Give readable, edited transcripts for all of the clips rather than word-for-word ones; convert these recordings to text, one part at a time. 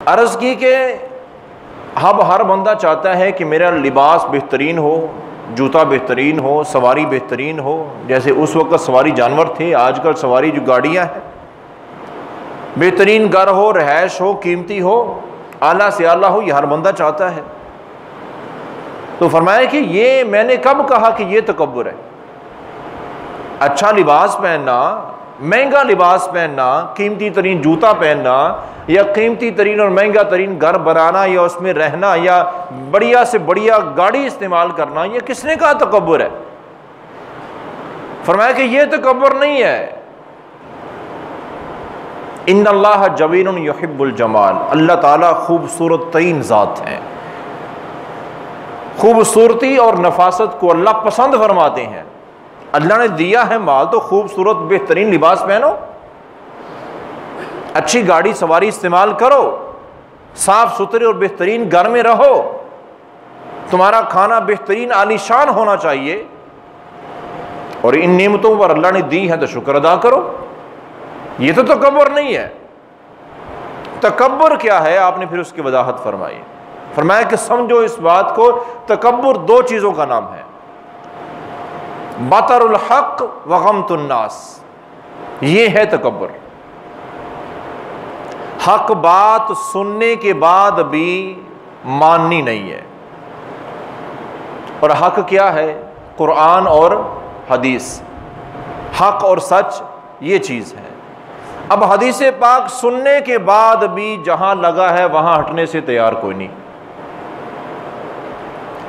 अर्ज़ की कि अब हर बंदा चाहता है कि मेरा लिबास बेहतरीन हो, जूता बेहतरीन हो, सवारी बेहतरीन हो। जैसे उस वक्त सवारी जानवर थे, आजकल सवारी जो गाड़ियाँ हैं, बेहतरीन घर हो, रहायश हो, कीमती हो, आला से आला हो, ये हर बंदा चाहता है। तो फरमाया कि ये मैंने कब कहा कि ये तकब्बुर है? अच्छा लिबास पहनना, महंगा लिबास पहनना, कीमती तरीन जूता पहनना, या कीमती तरीन और महंगा तरीन घर बनाना, या उसमें रहना, या बढ़िया से बढ़िया गाड़ी इस्तेमाल करना, ये किसने कहा तकब्बुर है? फरमाया कि ये तकब्बुर नहीं है। इन्नल्लाह जमीलुन युहिब्बुल जमाल, अल्लाह ताला खूबसूरत तरीन ज़ात है। खूबसूरती और नफासत को अल्लाह पसंद फरमाते हैं। अल्लाह ने दिया है माल तो खूबसूरत बेहतरीन लिबास पहनो, अच्छी गाड़ी सवारी इस्तेमाल करो, साफ सुथरे और बेहतरीन घर में रहो, तुम्हारा खाना बेहतरीन आलीशान होना चाहिए, और इन नेमतों पर अल्लाह ने दी है तो शुक्र अदा करो। ये तो तकब्बुर नहीं है। तकब्बुर क्या है? आपने फिर उसकी वजाहत फरमाई। फरमाया कि समझो इस बात को, तकब्बुर दो चीजों का नाम है, बतरुल हक व गमतुन नास। ये है तकब्बुर। हक बात सुनने के बाद भी माननी नहीं है। और हक क्या है? कुरान और हदीस। हक और सच ये चीज है। अब हदीस पाक सुनने के बाद भी जहां लगा है वहां हटने से तैयार कोई नहीं।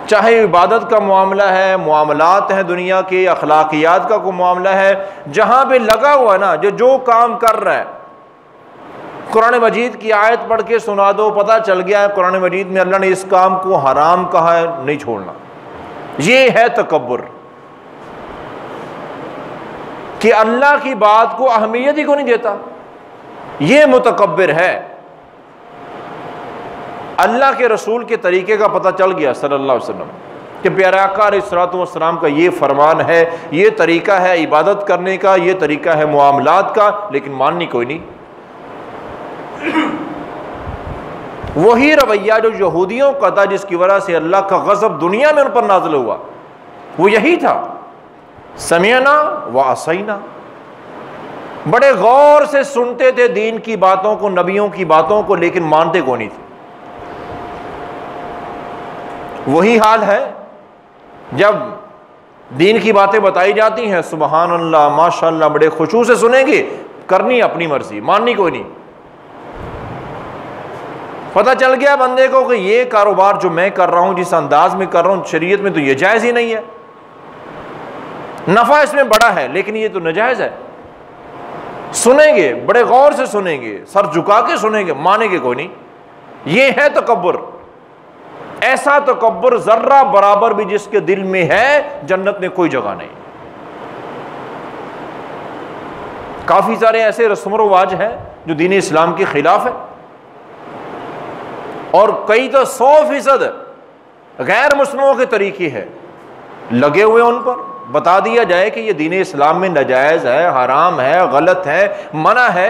चाहे इबादत का मामला है, मामलात हैं दुनिया के, अखलाकियात का कोई मामला है, जहां पे लगा हुआ ना, जो काम कर रहा है, कुरान मजीद की आयत पढ़ के सुना दो, पता चल गया है कुरान मजीद में अल्लाह ने इस काम को हराम कहा है, नहीं छोड़ना। ये है तकब्बुर कि अल्लाह की बात को अहमियत ही को नहीं देता। ये मुतकब्बिर है। अल्लाह के रसूल के तरीके का पता चल गया सल्लल्लाहु अलैहि वसल्लम कि प्यारे आका अलैहिस्सलातु वस्सलाम का ये फरमान है, ये तरीका है इबादत करने का, ये तरीका है मुआमलात का, लेकिन माननी कोई नहीं। वही रवैया जो यहूदियों का था, जिसकी वजह से अल्लाह का गज़ब दुनिया में उन पर नाज़िल हुआ, वो यही था, समिअना व असैना। बड़े गौर से सुनते थे दीन की बातों को, नबियों की बातों को, लेकिन मानते को नहीं थे। वही हाल है जब दीन की बातें बताई जाती हैं, सुबहान अल्लाह माशाअल्लाह, बड़े खुशू से सुनेंगे, करनी अपनी मर्जी, माननी कोई नहीं। पता चल गया बंदे को कि ये कारोबार जो मैं कर रहा हूं, जिस अंदाज में कर रहा हूं, शरीयत में तो ये जायज ही नहीं है, नफा इसमें बड़ा है, लेकिन ये तो नाजायज है। सुनेंगे, बड़े गौर से सुनेंगे, सर झुका के सुनेंगे, मानेंगे कोई नहीं। ये है तकब्बुर। ऐसा तकब्बुर जर्रा बराबर भी जिसके दिल में है, जन्नत में कोई जगह नहीं। काफी सारे ऐसे रस्म रिवाज हैं जो दीन इस्लाम के खिलाफ है, और कई तो 100% गैर मुस्लिमों के तरीके हैं लगे हुए उन पर। बता दिया जाए कि ये दीन इस्लाम में नाजायज है, हराम है, गलत है, मना है,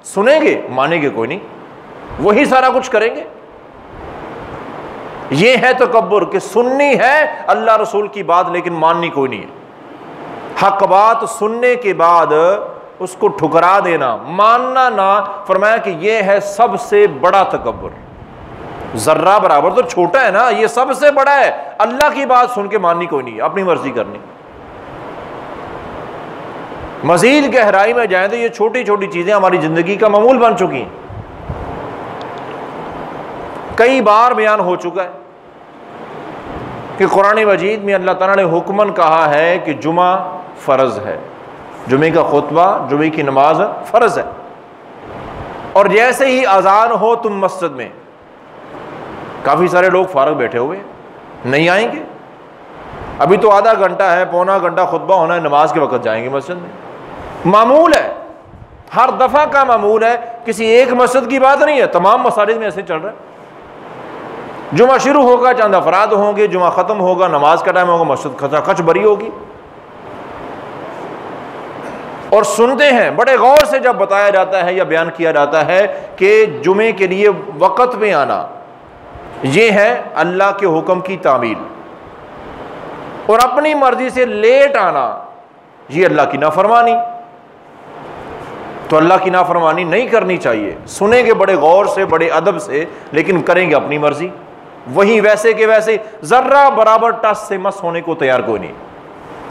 सुनेंगे, मानेंगे कोई नहीं, वही सारा कुछ करेंगे। ये है तकब्बुर कि सुननी है अल्लाह रसूल की बात, लेकिन माननी कोई नहीं है। हक बात सुनने के बाद उसको ठुकरा देना, मानना ना। फरमाया कि ये है सबसे बड़ा तकब्बुर। जर्रा बराबर तो छोटा है ना, ये सबसे बड़ा है। अल्लाह की बात सुन के माननी कोई नहीं, अपनी मर्जी करनी। मजीद गहराई में जाए तो ये छोटी छोटी चीजें हमारी जिंदगी का मामूल बन चुकी हैं। कई बार बयान हो चुका है कि कुरान मजीद में अल्लाह ताला ने हुक्मन कहा है कि जुमा फर्ज है, जुमे का खुतबा, जुमे की नमाज फर्ज है। और जैसे ही अजान हो तुम मस्जिद में, काफी सारे लोग फारग बैठे हुए नहीं आएंगे, अभी तो आधा घंटा है, पौना घंटा खुतबा होना है, नमाज के वक्त जाएंगे मस्जिद में। मामूल है, हर दफा का मामूल है, किसी एक मस्जिद की बात नहीं है, तमाम मसाजिद में ऐसे चल रहा है। जुमा शुरू होगा, चंद अफराद होंगे, जुमा खत्म होगा, नमाज का टाइम होगा, मस्जिद खच भरी होगी। और सुनते हैं। बड़े गौर से जब बताया जाता है या बयान किया जाता है कि जुमे के लिए वक़्त में आना ये है अल्लाह के हुक्म की तामील, और अपनी मर्जी से लेट आना ये अल्लाह की नाफरमानी। तो अल्लाह की नाफरमानी नहीं करनी चाहिए। सुनेंगे बड़े गौर से, बड़े अदब से, लेकिन करेंगे अपनी मर्जी। वहीं वैसे के वैसे जर्रा बराबर टस से मस होने को तैयार कोई नहीं।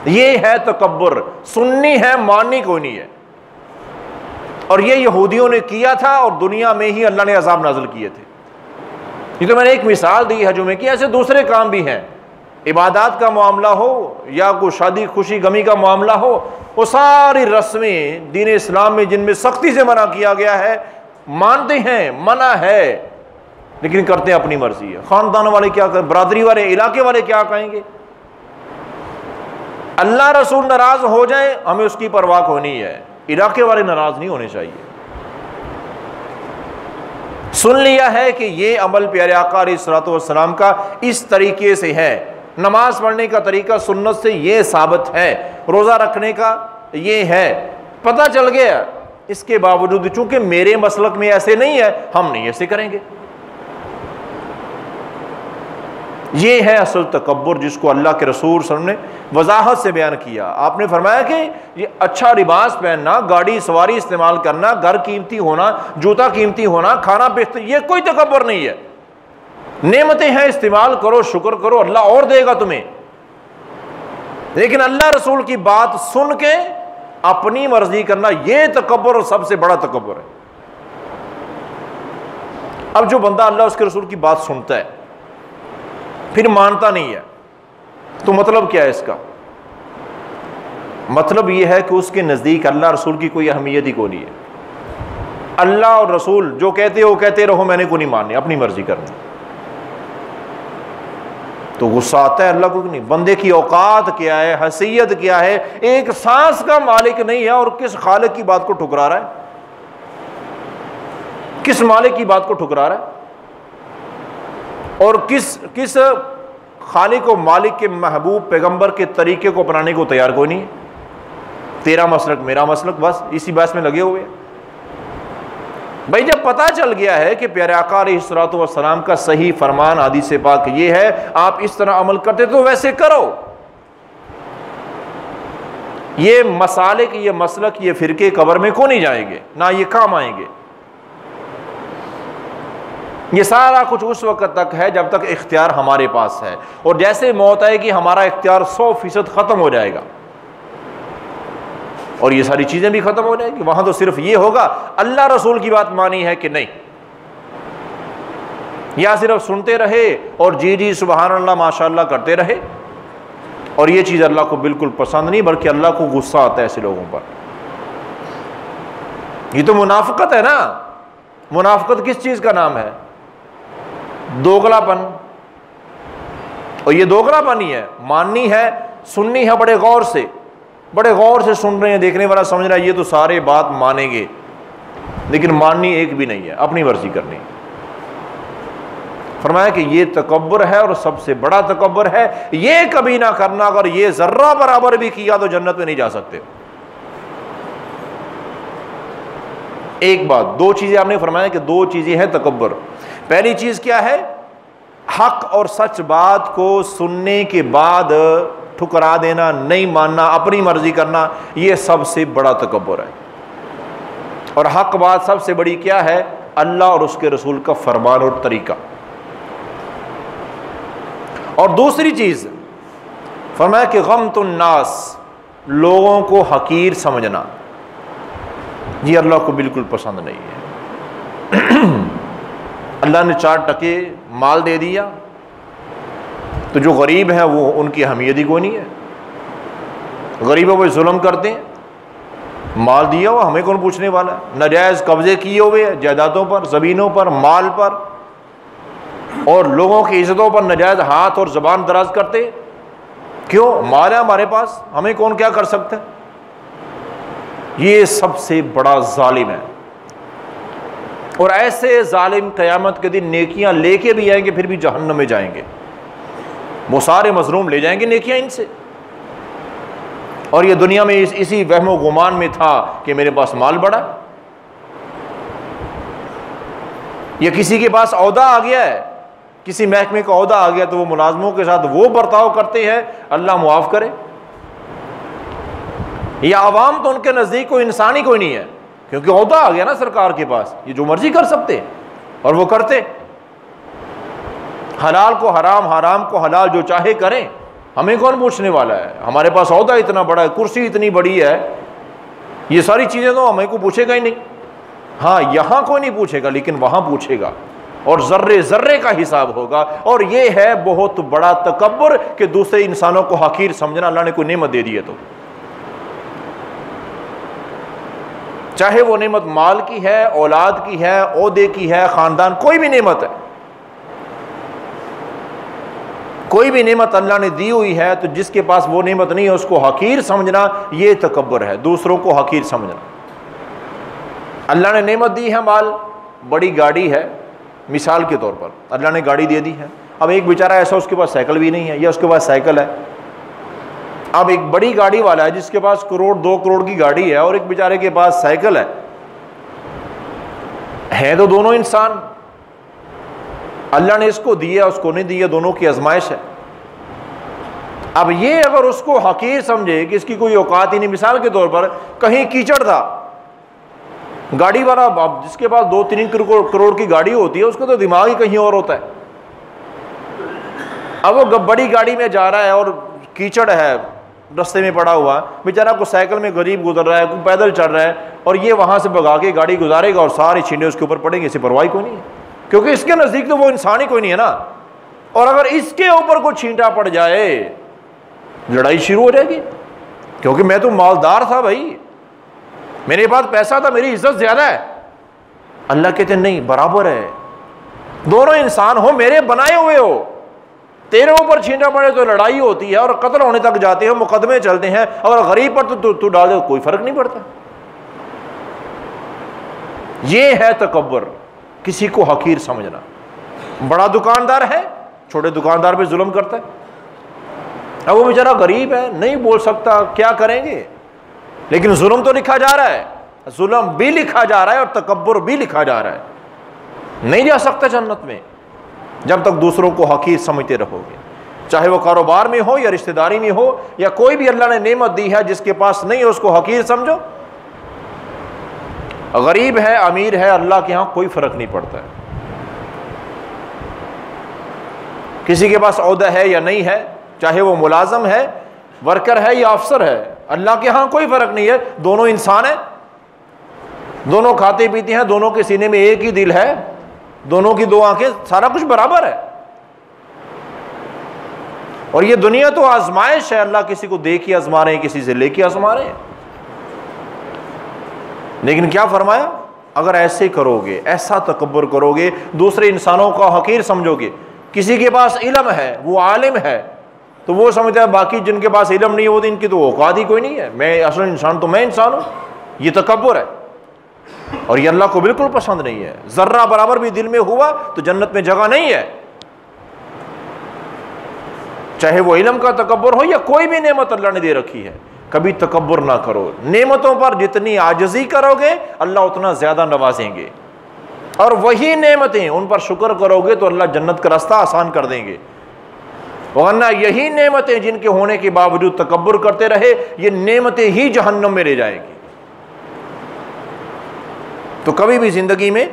ये है तकब्बुर, सुन्नी है, माननी कोई नहीं है। और ये यहूदियों ने किया था और दुनिया में ही अल्लाह ने अजाब नाज़िल किए थे। ये तो मैंने एक मिसाल दी है जुमे की, ऐसे दूसरे काम भी हैं। इबादत का मामला हो या कोई शादी खुशी गमी का मामला हो, वो सारी रस्में दीन इस्लाम में जिनमें सख्ती से मना किया गया है, मानते हैं, मना है, लेकिन करते हैं अपनी मर्जी है। खानदान वाले क्या करें, बरादरी वाले, इलाके वाले क्या कहेंगे। अल्लाह रसूल नाराज हो जाए हमें उसकी परवाह कोई नहीं है, इलाके वाले नाराज नहीं होने चाहिए। सुन लिया है कि ये अमल प्यारे आका अलैहिस्सलातु वस्सलाम का इस तरीके से है, नमाज पढ़ने का तरीका सुन्नत से ये साबित है, रोज़ा रखने का ये है, पता चल गया। इसके बावजूद चूंकि मेरे मसलक में ऐसे नहीं है, हम नहीं ऐसे करेंगे। ये है असल तकब्बुर, जिसको अल्लाह के रसूल सल्लल्लाहु अलैहि वसल्लम ने वजाहत से बयान किया। आपने फरमाया कि ये अच्छा लिबास पहनना, गाड़ी सवारी इस्तेमाल करना, घर कीमती होना, जूता कीमती होना, खाना बेहतर, ये कोई तकब्बुर नहीं है। नेमतें हैं, इस्तेमाल करो, शुक्र करो, अल्लाह और देगा तुम्हें। लेकिन अल्लाह रसूल की बात सुन के अपनी मर्जी करना, यह तकब्बुर और सबसे बड़ा तकब्बुर है। अब जो बंदा अल्लाह उसके रसूल की बात सुनता है फिर मानता नहीं है, तो मतलब क्या है इसका? मतलब यह है कि उसके नज़दीक अल्लाह रसूल की कोई अहमियत ही को नहीं है। अल्लाह और रसूल जो कहते हो कहते रहो, मैंने को नहीं माननी, अपनी मर्जी करनी। तो गुस्सा आता है अल्लाह को कि नहीं। बंदे की औकात क्या है, हैसियत क्या है, एक सांस का मालिक नहीं है और किस खालिक की बात को ठुकरा रहा है, किस मालिक की बात को ठुकरा रहा है, और किस खालिक और मालिक के महबूब पैगंबर के तरीके को अपनाने को तैयार कोई नहीं है। तेरा मसलक मेरा मसलक, बस इसी बहस में लगे हुए। भाई जब पता चल गया है कि प्यारे आका अलैहिस्सलातु वस्सलाम का सही फरमान हदीस पाक ये है, आप इस तरह अमल करते तो वैसे करो। ये मसालिक, ये मसलक, ये फिरके कब्र में को नहीं जाएंगे, ना ये काम आएंगे। ये सारा कुछ उस वक्त तक है जब तक इख्तियार हमारे पास है, और जैसे मौत आएगी हमारा इख्तियार 100% खत्म हो जाएगा और ये सारी चीजें भी खत्म हो जाएंगी। वहां तो सिर्फ ये होगा अल्लाह रसूल की बात मानी है कि नहीं, या सिर्फ सुनते रहे और जी जी सुबहान अल्लाह माशाअल्लाह करते रहे। और ये चीज अल्लाह को बिल्कुल पसंद नहीं, बल्कि अल्लाह को गुस्सा आता है ऐसे लोगों पर। ये तो मुनाफिकत है ना। मुनाफिकत किस चीज का नाम है? दोगलापन। और ये दोगलापन ही है, माननी है, सुननी है, बड़े गौर से, बड़े गौर से सुन रहे हैं, देखने वाला समझ रहा है ये तो सारे बात मानेंगे, लेकिन माननी एक भी नहीं है, अपनी मर्जी करनी। फरमाया कि ये तकब्बुर है और सबसे बड़ा तकब्बुर है, ये कभी ना करना। अगर ये जर्रा बराबर भी किया तो जन्नत में नहीं जा सकते। एक बात, दो चीजें आपने फरमाया कि दो चीजें हैं तकब्बुर। पहली चीज क्या है? हक और सच बात को सुनने के बाद ठुकरा देना, नहीं मानना, अपनी मर्जी करना, यह सबसे बड़ा तकब्बुर है। और हक बात सबसे बड़ी क्या है? अल्लाह और उसके रसूल का फरमान और तरीका। और दूसरी चीज फरमाया कि गम्तुन नास, लोगों को हकीर समझना, ये अल्लाह को बिल्कुल पसंद नहीं है। अल्लाह ने 4 टके माल दे दिया तो जो गरीब हैं वो उनकी अहमियत ही कोई नहीं है। गरीबों पर जुल्म करते हैं, माल दिया हुआ हमें कौन पूछने वाला है। नाजायज़ कब्जे किए हुए जायदादों पर, ज़मीनों पर, माल पर, और लोगों की इज्जतों पर नाजायज़ हाथ और ज़बान दराज करते। क्यों? माल है हमारे पास, हमें कौन क्या कर सकता है। ये सबसे बड़ा जालिम है। और ऐसे जालिम क़यामत के दिन नेकियां लेके भी आएंगे फिर भी जहन्नम में जाएंगे। वो सारे मजलूम ले जाएंगे नेकियां इनसे। और ये दुनिया में इसी वहमो गुमान में था कि मेरे पास माल बड़ा, या किसी के पास ओहदा आ गया है, किसी महकमे का ओहदा आ गया तो वो मुलाजमों के साथ वो बर्ताव करते हैं, अल्लाह मुआफ करे। या आवाम तो उनके नज़दीक कोई इंसान ही कोई नहीं है, क्योंकि ओहदा आ गया ना सरकार के पास, ये जो मर्जी कर सकते और वो करते। हलाल को हराम, हराम को हलाल, जो चाहे करें, हमें कौन पूछने वाला है। हमारे पास ओहदा इतना बड़ा है, कुर्सी इतनी बड़ी है, ये सारी चीज़ें तो हमें को पूछेगा ही नहीं। हाँ, यहाँ कोई नहीं पूछेगा, लेकिन वहाँ पूछेगा और ज़र्रे ज़र्रे का हिसाब होगा। और ये है बहुत बड़ा तकब्बुर कि दूसरे इंसानों को हकीर समझना। अल्लाह ने कोई नेमत दे दी है तो, चाहे वो नेमत माल की है, औलाद की है, ओहदे की है, ख़ानदान, कोई भी नेमत है, कोई भी नेमत अल्लाह ने दी हुई है, तो जिसके पास वो नेमत नहीं है उसको हकीर समझना, ये तकब्बुर है, दूसरों को हकीर समझना। अल्लाह ने नेमत दी है माल, बड़ी गाड़ी है, मिसाल के तौर पर अल्लाह ने गाड़ी दे दी है। अब एक बेचारा ऐसा, उसके पास साइकिल भी नहीं है, या उसके पास साइकिल है। अब एक बड़ी गाड़ी वाला है जिसके पास करोड़ 2 करोड़ की गाड़ी है, और एक बेचारे के पास साइकिल है तो दोनों इंसान। अल्लाह ने इसको दिया, उसको नहीं दिया, दोनों की आजमाइश है। अब ये अगर उसको हकीर समझे कि इसकी कोई औकात ही नहीं, मिसाल के तौर पर कहीं कीचड़ था, गाड़ी वाला अब जिसके पास 2-3 करोड़ की गाड़ी होती है, उसको तो दिमाग ही कहीं और होता है। अब वो बड़ी गाड़ी में जा रहा है और कीचड़ है रास्ते में पड़ा हुआ, बेचारा को साइकिल में गरीब गुजर रहा है, कोई पैदल चल रहा है, और ये वहां से भगा के गाड़ी गुजारेगा और सारे छींटे उसके ऊपर पड़ेंगे, इसे परवाही कोई नहीं है, क्योंकि इसके नजदीक तो वो इंसान ही कोई नहीं है ना। और अगर इसके ऊपर कोई छींटा पड़ जाए, लड़ाई शुरू हो जाएगी, क्योंकि मैं तो मालदार था भाई, मेरे पास पैसा था, मेरी इज्जत ज्यादा है। अल्लाह कहते नहीं, बराबर है, दोनों इंसान हो, मेरे बनाए हुए हो, तेरे ऊपर छींटा पड़े तो लड़ाई होती है और कत्ल होने तक जाते हैं, मुकदमे चलते हैं, और गरीब पर तो तू डाल दे, कोई फर्क नहीं पड़ता। ये है तकब्बुर, किसी को हकीर समझना। बड़ा दुकानदार है, छोटे दुकानदार पे जुल्म करता है। अब वो बेचारा गरीब है, नहीं बोल सकता, क्या करेंगे, लेकिन जुल्म तो लिखा जा रहा है, जुल्म भी लिखा जा रहा है और तकब्बुर भी लिखा जा रहा है। नहीं जा सकता जन्नत में जब तक दूसरों को हकीर समझते रहोगे, चाहे वो कारोबार में हो या रिश्तेदारी में हो, या कोई भी अल्लाह ने नेमत दी है, जिसके पास नहीं है उसको हकीर समझो। गरीब है, अमीर है, अल्लाह के यहाँ कोई फर्क नहीं पड़ता है। किसी के पास ओहदा है या नहीं है, चाहे वो मुलाजम है, वर्कर है या अफसर है, अल्लाह के यहाँ कोई फर्क नहीं है, दोनों इंसान है, दोनों खाते पीते हैं, दोनों के सीने में एक ही दिल है, दोनों की 2 आंखें, सारा कुछ बराबर है। और ये दुनिया तो आजमाइश है, अल्लाह किसी को दे के आजमा रहे हैं, किसी से लेके आजमा रहे हैं। लेकिन क्या फरमाया, अगर ऐसे करोगे, ऐसा तकब्बुर करोगे, दूसरे इंसानों का हकीर समझोगे, किसी के पास इल्म है, वो आलिम है, तो वो समझता है बाकी जिनके पास इल्म नहीं है, वो तो इनकी तो औकात ही कोई नहीं है, मैं असल इंसान तो मैं इंसान हूं। ये तकब्बुर है, और ये अल्लाह को बिल्कुल पसंद नहीं है। जर्रा बराबर भी दिल में हुआ तो जन्नत में जगह नहीं है, चाहे वो इल्म का तकब्बुर हो या कोई भी नेमत अल्लाह ने दे रखी है। कभी तकब्बुर ना करो, नेमतों पर जितनी आजिज़ी करोगे अल्लाह उतना ज्यादा नवाजेंगे, और वही नेमतें उन पर शुक्र करोगे तो अल्लाह जन्नत का रास्ता आसान कर देंगे। वरना यही नेमतें जिनके होने के बावजूद तकब्बुर करते रहे, ये नेमतें ही जहन्नम में ले जाएंगी। तो कभी भी जिंदगी में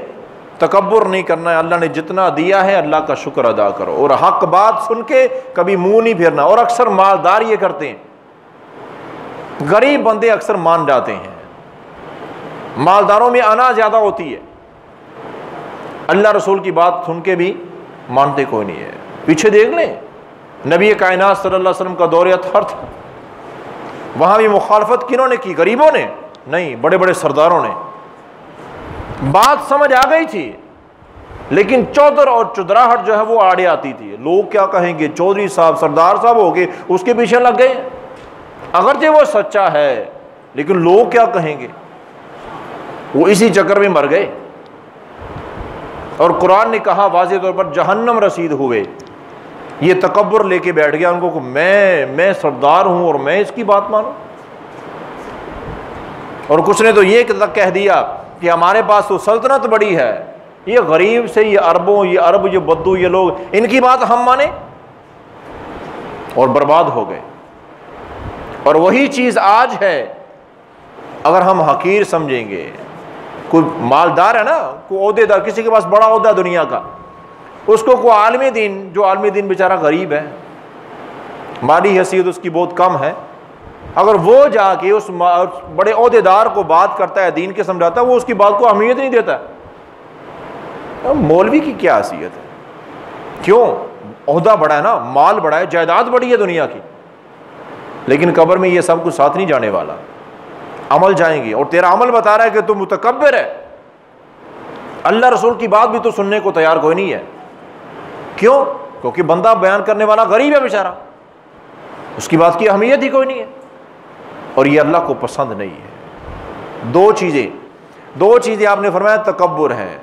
तकब्बुर नहीं करना है, अल्लाह ने जितना दिया है अल्लाह का शुक्र अदा करो, और हक बात सुन के कभी मुंह नहीं फेरना। और अक्सर मालदार ये करते हैं, गरीब बंदे अक्सर मान जाते हैं, मालदारों में अना ज्यादा होती है, अल्लाह रसूल की बात सुन के भी मानते कोई नहीं है। पीछे देख लें, नबी कायनात सल्लल्लाहु अलैहि वसल्लम का दौर अतहर था, वहां भी मुखालफत किन्होंने की, गरीबों ने नहीं, बड़े बड़े सरदारों ने। बात समझ आ गई थी, लेकिन चौधर और चुदराहट जो है वो आड़े आती थी। लोग क्या कहेंगे, चौधरी साहब सरदार साहब हो गए, उसके पीछे लग गए। अगरचे वो सच्चा है, लेकिन लोग क्या कहेंगे, वो इसी चक्कर में मर गए। और कुरान ने कहा वाज़ेह तौर पर, जहन्नम रसीद हुए। ये तकब्बुर लेके बैठ गया उनको, मैं सरदार हूं और मैं इसकी बात मानूं। और कुछ ने तो ये तक कह दिया कि हमारे पास तो सल्तनत बड़ी है, ये गरीब से ये अरबों, ये अरब, ये बद्दू, ये लोग, इनकी बात हम माने, और बर्बाद हो गए। और वही चीज आज है, अगर हम हकीर समझेंगे, कोई मालदार है ना, कोई ओहदेदार, किसी के पास बड़ा ओहदा दुनिया का, उसको कोई आलमी दीन, जो आलमी दीन बेचारा गरीब है, माली हैसियत उसकी बहुत कम है, अगर वो जाके उस बड़े ओहदेदार को बात करता है, दीन के समझाता है, वो उसकी बात को अहमियत नहीं देता। तो मौलवी की क्या हैसियत है? क्यों? ओहदा बड़ा है ना, माल बड़ा है, जायदाद बड़ी है दुनिया की, लेकिन कब्र में ये सब कुछ साथ नहीं जाने वाला, अमल जाएंगे। और तेरा अमल बता रहा है कि तू मुतकब्बिर है, अल्लाह रसूल की बात भी तो सुनने को तैयार कोई नहीं है। क्यों? क्योंकि बंदा बयान करने वाला गरीब है बेचारा, उसकी बात की अहमियत ही कोई नहीं है, और ये अल्लाह को पसंद नहीं है। दो चीज़ें आपने फरमाया तकब्बुर है,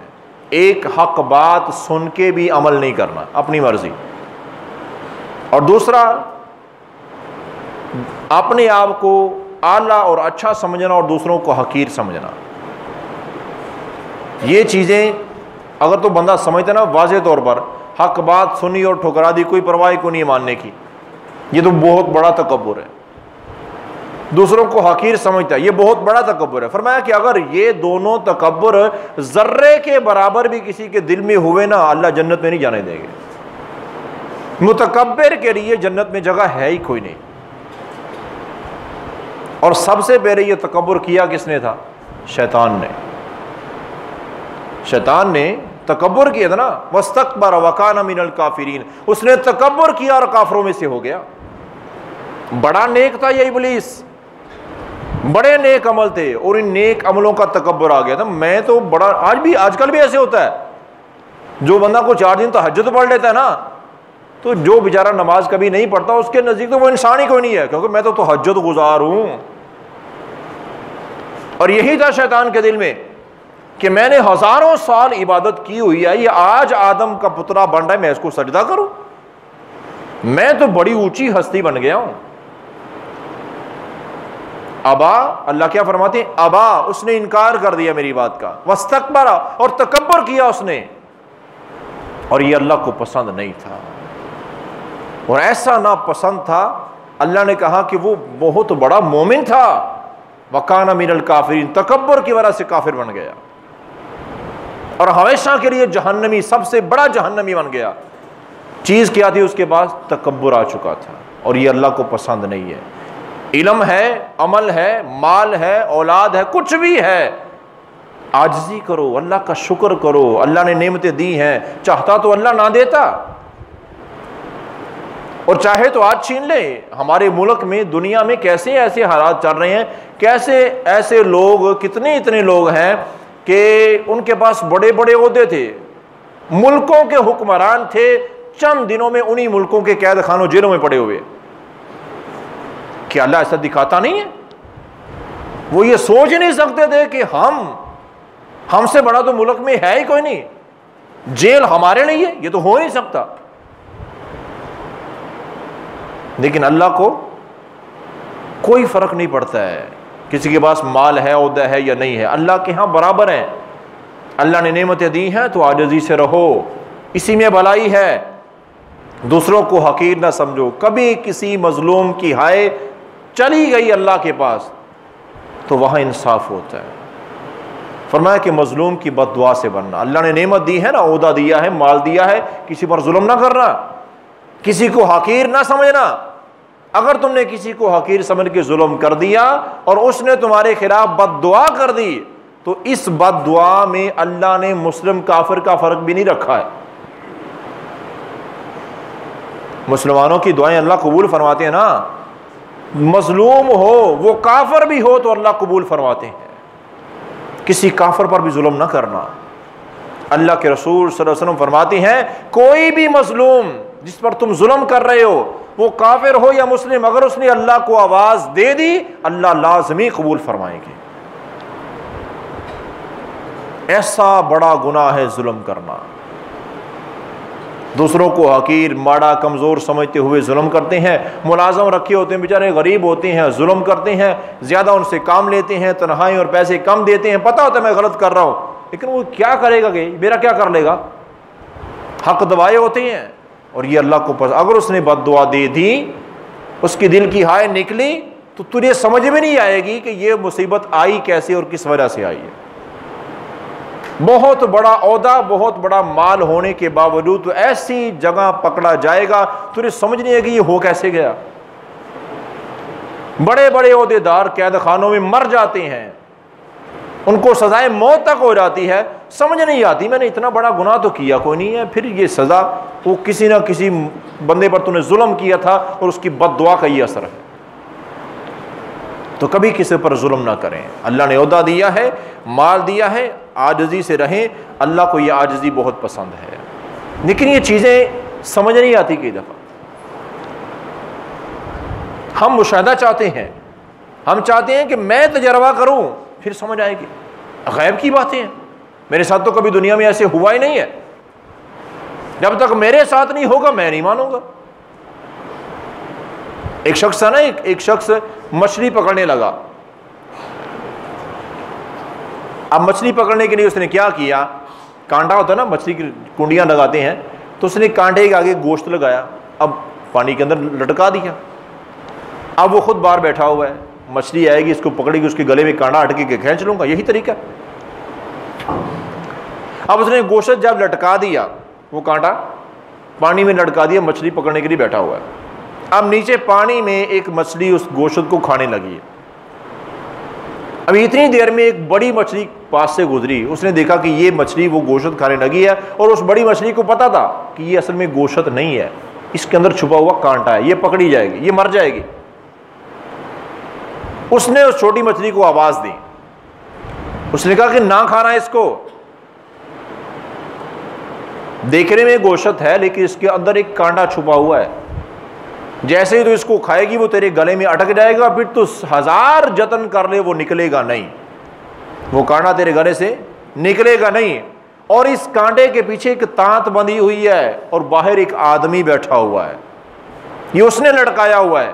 एक हक बात सुन के भी अमल नहीं करना अपनी मर्जी, और दूसरा अपने आप को आला और अच्छा समझना और दूसरों को हकीर समझना। ये चीज़ें अगर तो बंदा समझता ना वाज़े तौर पर, हक बात सुनी और ठुकरा दी, कोई परवाह को नहीं मानने की, ये तो बहुत बड़ा तकब्बुर है। दूसरों को हकीर समझता है, ये बहुत बड़ा तकब्बुर है। फरमाया कि अगर ये दोनों तकब्बुर जर्रे के बराबर भी किसी के दिल में हुए ना, अल्लाह जन्नत में नहीं जाने देंगे। मुतकब्बिर के लिए जन्नत में जगह है ही कोई नहीं। और सबसे पहले ये तकब्बुर किया किसने था? शैतान ने। शैतान ने तकब्बुर किया था ना, वस्तकबर वकाना मिनल काफिरीन, उसने तकब्बुर किया और काफरों में से हो गया। बड़ा नेक था ये इब्लीस, बड़े नेक अमल थे, और इन नेक अमलों का तकब्बुर आ गया था। मैं तो बड़ा, आज भी आजकल भी ऐसे होता है, जो बंदा को 4 दिन तहज्जुद पढ़ लेता है ना, तो जो बेचारा नमाज कभी नहीं पढ़ता उसके नज़दीक तो वो इंसान ही कोई नहीं है, क्योंकि मैं तो तहज्जुद गुजार हूं। और यही था शैतान के दिल में कि मैंने हजारों साल इबादत की हुई है, ये आज आदम का पुतला बन रहा है, मैं इसको सजदा करूं, मैं तो बड़ी ऊंची हस्ती बन गया हूं। अबा, अल्लाह क्या फरमाते हैं? अबा, उसने इनकार कर दिया मेरी बात का, वस्तकबरा, और तकब्बुर किया उसने, और ये अल्लाह को पसंद नहीं था। और ऐसा ना पसंद था, अल्लाह ने कहा कि वो बहुत बड़ा मोमिन था। वकाना मिनल काफिरीन, तकब्बुर की वजह से काफिर बन गया और हमेशा के लिए जहन्नमी, सबसे बड़ा जहन्नमी बन गया। चीज़ क्या थी उसके पास? तकब्बुर आ चुका था, और ये अल्लाह को पसंद नहीं है। इल्म है, अमल है, माल है, औलाद है, कुछ भी है, आजिज़ी करो, अल्लाह का शुक्र करो। अल्लाह ने नेमतें दी हैं, चाहता तो अल्लाह ना देता, और चाहे तो आज छीन ले। हमारे मुल्क में, दुनिया में कैसे ऐसे हालात चल रहे हैं, कैसे ऐसे लोग, कितने इतने लोग हैं कि उनके पास बड़े बड़े ओहदे थे, मुल्कों के हुक्मरान थे, चंद दिनों में उन्हीं मुल्कों के कैद खानों, जेलों में पड़े हुए। क्या अल्लाह ऐसा दिखाता नहीं है? वो ये सोच नहीं सकते थे कि हमसे बड़ा तो मुल्क में है ही कोई नहीं, जेल हमारे लिए, ये तो हो नहीं सकता। लेकिन अल्लाह को कोई फर्क नहीं पड़ता है किसी के पास माल है, ओहदा है या नहीं है, अल्लाह के यहाँ बराबर है। अल्लाह ने नेमतें दी हैं तो आजिज़ी से रहो, इसी में भलाई है। दूसरों को हकीर ना समझो। कभी किसी मजलूम की हाय चली गई अल्लाह के पास तो वहाँ इंसाफ होता है। फरमाया कि मजलूम की बद्दुआ से बनना। अल्लाह ने नेमत दी है ना, ओहदा दिया है, माल दिया है, किसी पर जुल्म ना करना, किसी को हकीर ना समझना। अगर तुमने किसी को हकीर समझ के जुल्म कर दिया और उसने तुम्हारे खिलाफ बद्दुआ कर दी, तो इस बद्दुआ में अल्लाह ने मुस्लिम काफिर का फर्क भी नहीं रखा है। मुसलमानों की दुआएं अल्लाह कबूल फरमाते हैं ना, मजलूम हो वो काफिर भी हो तो अल्लाह कबूल फरमाते हैं। किसी काफिर पर भी जुल्म ना करना। अल्लाह के रसूल सल्लल्लाहु अलैहि वसल्लम फरमाते हैं, कोई भी मजलूम जिस पर तुम जुल्म कर रहे हो, वो काफिर हो या मुस्लिम, अगर उसने अल्लाह को आवाज दे दी, अल्लाह लाजमी कबूल फरमाएंगे। ऐसा बड़ा गुनाह है जुल्म करना। दूसरों को हकीर, माड़ा, कमज़ोर समझते हुए जुल्म करते हैं। मुलाजम रखे होते हैं, बेचारे गरीब होते हैं, जुल्म करते हैं, ज़्यादा उनसे काम लेते हैं, तनख्वाही और पैसे कम देते हैं, पता होता है मैं गलत कर रहा हूँ, लेकिन वो क्या करेगा कि मेरा क्या कर लेगा, हक दबाए होते हैं। और ये अल्लाह को पसंद, अगर उसने बद्दुआ दे दी, उसकी दिल की हाय निकली, तो तुझे समझ में नहीं आएगी कि ये मुसीबत आई कैसे और किस वजह से आई है। बहुत बड़ा औहदा, बहुत बड़ा माल होने के बावजूद तो ऐसी जगह पकड़ा जाएगा तुझे समझ नहीं आएगी ये हो कैसे गया। बड़े बड़े ओहदेदार कैद खानों में मर जाते हैं, उनको सजाए मौत तक हो जाती है, समझ नहीं आती मैंने इतना बड़ा गुनाह तो किया कोई नहीं है, फिर ये सजा वो किसी ना किसी बंदे पर तूने जुल्म किया था और उसकी बद्दुआ का ये असर है। तो कभी किसी पर जुल्म ना करें। अल्लाह ने ओहदा दिया है, माल दिया है, आजिज़ी से रहें। अल्लाह को ये आजिज़ी बहुत पसंद है, लेकिन ये चीज़ें समझ नहीं आती कई दफ़ा। हम मुशाहदा चाहते हैं, हम चाहते हैं कि मैं तजर्बा करूं फिर समझ आएगी। गैब की बातें हैं, मेरे साथ तो कभी दुनिया में ऐसे हुआ ही नहीं है, जब तक मेरे साथ नहीं होगा मैं नहीं मानूंगा। एक शख्स है ना, एक शख्स मछली पकड़ने लगा। अब मछली पकड़ने के लिए उसने क्या किया, कांटा होता है ना, मछली की कुंडियां लगाते हैं, तो उसने कांटे के आगे गोश्त लगाया, अब पानी के अंदर लटका दिया। अब वो खुद बाहर बैठा हुआ है, मछली आएगी, इसको पकड़ेगी, उसके गले में कांटा अटके के खींच लूंगा, यही तरीका। अब उसने गोश्त जब लटका दिया, वो कांटा पानी में लटका दिया, मछली पकड़ने के लिए बैठा हुआ है। अब नीचे पानी में एक मछली उस गोश्त को खाने लगी है। अब इतनी देर में एक बड़ी मछली पास से गुजरी, उसने देखा कि ये मछली वो गोश्त खाने लगी है, और उस बड़ी मछली को पता था कि ये असल में गोश्त नहीं है, इसके अंदर छुपा हुआ कांटा है, ये पकड़ी जाएगी, ये मर जाएगी। उसने उस छोटी मछली को आवाज दी, उसने कहा कि ना खाना इसको, देखने में गोश्त है लेकिन इसके अंदर एक कांटा छुपा हुआ है, जैसे ही तो इसको खाएगी वो तेरे गले में अटक जाएगा, फिर तो 1000 जतन कर ले वो निकलेगा नहीं, वो कांटा तेरे गले से निकलेगा नहीं। और इस कांटे के पीछे एक तांत बंधी हुई है और बाहर एक आदमी बैठा हुआ है, ये उसने लटकाया हुआ है,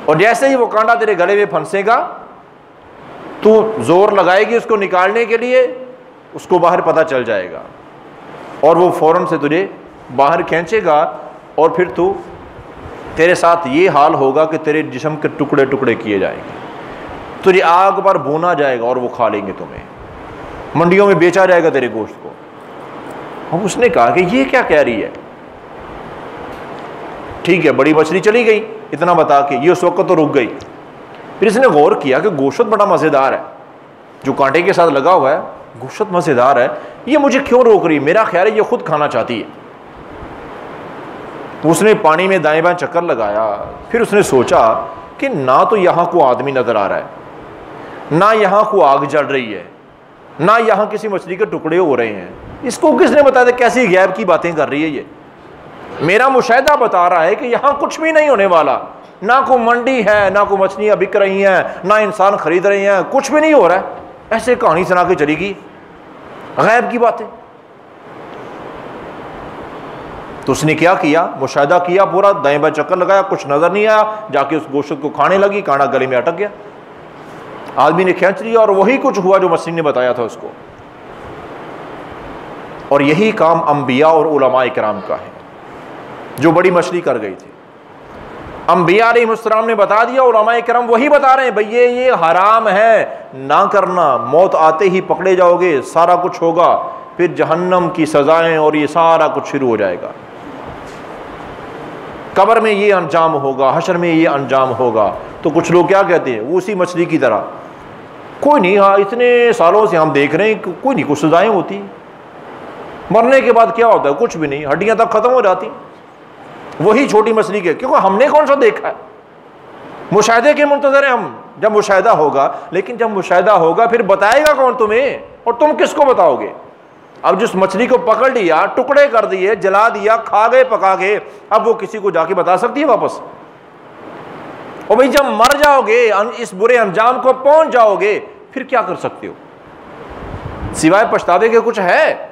और जैसे ही वो कांटा तेरे गले में फंसेगा तू जोर लगाएगी उसको निकालने के लिए, उसको बाहर पता चल जाएगा और वो फौरन से तुझे बाहर खींचेगा, और फिर तू तेरे साथ ये हाल होगा कि तेरे जिस्म के टुकड़े टुकड़े किए जाएंगे, तुझे आग पर भूना जाएगा और वो खा लेंगे तुम्हें, मंडियों में बेचा जाएगा तेरे गोश्त को। अब उसने कहा कि ये क्या कह रही है, ठीक है बड़ी मछली चली गई इतना बता के, ये उस वक्त तो रुक गई। फिर इसने गौर किया कि गोश्त बड़ा मज़ेदार है, जो कांटे के साथ लगा हुआ है गोश्त मज़ेदार है, ये मुझे क्यों रोक रही, मेरा ख्याल है ये खुद खाना चाहती है। उसने पानी में दाएं बाएं चक्कर लगाया, फिर उसने सोचा कि ना तो यहाँ को आदमी नजर आ रहा है, ना यहाँ को आग जल रही है, ना यहाँ किसी मछली के टुकड़े हो रहे हैं, इसको किसने बताया, कैसी गैब की बातें कर रही है ये। मेरा मुशाहिदा बता रहा है कि यहाँ कुछ भी नहीं होने वाला, ना को मंडी है, ना को मछलियाँ बिक रही हैं, ना इंसान खरीद रहे हैं, कुछ भी नहीं हो रहा है, ऐसे कहानी सुना के चलेगी गैब की बातें। तो उसने क्या किया, मुशाहिदा किया पूरा, दाएं बाएं चक्कर लगाया, कुछ नजर नहीं आया, जाके उस गोश्त को खाने लगी, कांटा गले में अटक गया, आदमी ने खींच लिया, और वही कुछ हुआ जो मसीह ने बताया था उसको। और यही काम अंबिया और उलमाए किराम का है, जो बड़ी मछली कर गई थी। अंबिया अलैहिस्सलाम ने बता दिया, उलमाए किराम वही बता रहे हैं, भाई ये हराम है, ना करना, मौत आते ही पकड़े जाओगे, सारा कुछ होगा, फिर जहन्नम की सजाएं और ये सारा कुछ शुरू हो जाएगा, कब्र में ये अंजाम होगा, हशर में ये अंजाम होगा। तो कुछ लोग क्या कहते हैं, वो उसी मछली की तरह, कोई नहीं, हाँ इतने सालों से हम देख रहे हैं कोई नहीं, कुछ सजाएं होती, मरने के बाद क्या होता है, कुछ भी नहीं, हड्डियां तक खत्म हो जाती, वही छोटी मछली के, क्योंकि हमने कौन सा देखा है, मुशाहिदे के मुंतज़र हैं हम, जब मुशाहिदा होगा, लेकिन जब मुशाहिदा होगा फिर बताएगा कौन तुम्हें, और तुम किसको बताओगे। अब जिस मछली को पकड़ लिया, टुकड़े कर दिए, जला दिया, खा गए, पका गए, अब वो किसी को जाके बता सकती है वापस। और भाई जब मर जाओगे, इस बुरे अंजाम को पहुंच जाओगे, फिर क्या कर सकते हो, सिवाय पछतावे के कुछ है।